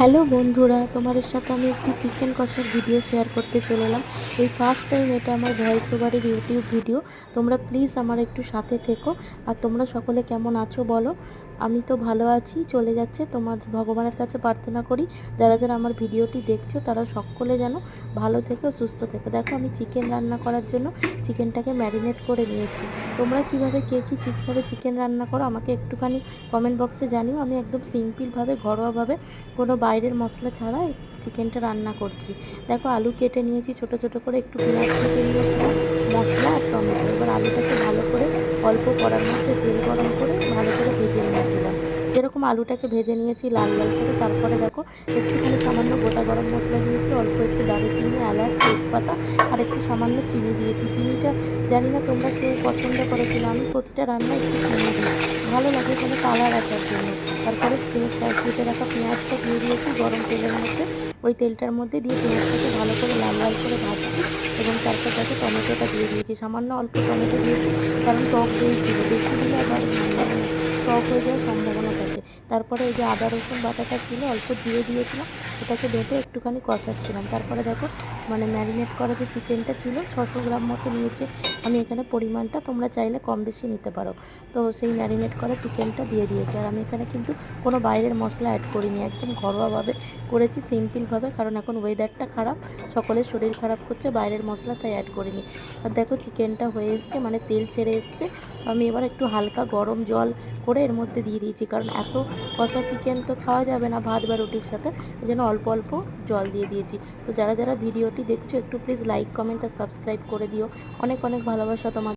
Hello বন্ধুরা, তোমাদের সাথে আমি একটি চিকেন কষার ভিডিও শেয়ার করতে চলে এলাম। এই ফার্স্ট টাইম এটা আমার ভয়েস ওভারের ইউটিউব ভিডিও। তোমরা প্লিজ আমার একটু সাথে থেকো। আর তোমরা সকলে কেমন আছো বলো। আমি তো ভালো আছি, চলে যাচ্ছে। তোমার ভগবানের কাছে প্রার্থনা করি যারা যারা আমার ভিডিওটি দেখছো তারা সকলে যেন ভালো থেকো, সুস্থ থেকো। দেখো, আমি চিকেন রান্না করার জন্য চিকেনটাকে ম্যারিনেট করে নিয়েছি। তোমরা কিভাবে কে কী ঠিকভাবে চিকেন রান্না করো আমাকে একটুখানি কমেন্ট বক্সে জানিও। আমি একদম সিম্পলভাবে, ঘরোয়াভাবে, কোনো বাইরের মশলা ছাড়া এই চিকেনটা রান্না করছি। দেখো, আলু কেটে নিয়েছি ছোট ছোট করে, একটু পেঁয়াজ কেটে নিয়েছিলাম, মশলা আর টমেটো। এবার আলুটাকে ভালো করে অল্প কড়ার মধ্যে তেল গরম করে ভালো করে ভেজে নিয়েছিলাম। যেরকম আলুটাকে ভেজে নিয়েছি লাল লাল করে, তারপরে দেখো একটুখানি সামান্য গোটা গরম মশলা দিয়েছি, অল্প একটু দারুচিনি, এলাচ, তেজপাতা আর একটু সামান্য চিনি দিয়েছি। চিনিটা জানি না তোমরা কেউ পছন্দ করো কিনা, আমি প্রতিটা রান্নায় একটু চিনি দিই, ভালো লাগে কোনো কালার আসার জন্য। তারপরে কেটে রাখা পেঁয়াজটা দিয়ে দিয়েছি গরম তেলের মধ্যে। ওই তেলটার মধ্যে দিয়ে পেঁয়াজটাকে ভালো করে লাল লাল করে ভাজছি। এবং তারপর দেখো টমেটোটা দিয়ে দিয়েছি, সামান্য অল্প টমেটো দিয়েছি, কারণ টক দই ছিল, বেশি দিলে আবার টক হয়ে যাওয়ার সম্ভাবনা থাকে। তারপরে এই যে আদা রসুন বাটাটা ছিল, অল্প জিরে দিয়েছিলাম, ওটাকে বেটে একটুখানি কষাচ্ছিলাম। তারপরে দেখো ম্যারিনেট করা যে চিকেনটা ছিল 600 গ্রাম মতো নিয়েছে আমি এখানে, পরিমাণটা তোমরা চাইলে কম বেশি নিতে পারো। তো সেই ম্যারিনেট করা চিকেনটা দিয়ে দিয়েছি। আর আমি এখানে কিন্তু কোনো বাইরের মশলা অ্যাড করিনি, একদম ঘরোয়াভাবে করেছি, সিম্পলভাবে, কারণ এখন ওয়েদারটা খারাপ, সকলের শরীর খারাপ করছে, বাইরের মশলা তাই অ্যাড করিনি। আর দেখো চিকেনটা হয়ে এসছে, তেল ছেড়ে এসছে। আমি এবার একটু হালকা গরম জল করে এর মধ্যে দিয়ে দিয়েছি, কারণ এত কষা চিকেন তো খাওয়া যাবে না ভাত বা রুটির সাথে, এই জন্য অল্প অল্প জল দিয়ে দিয়েছি। তো যারা যারা ভিডিওটি দেখছো একটু প্লিজ লাইক, কমেন্ট আর সাবস্ক্রাইব করে দিও। অনেক অনেক ভালোবাসা তোমার।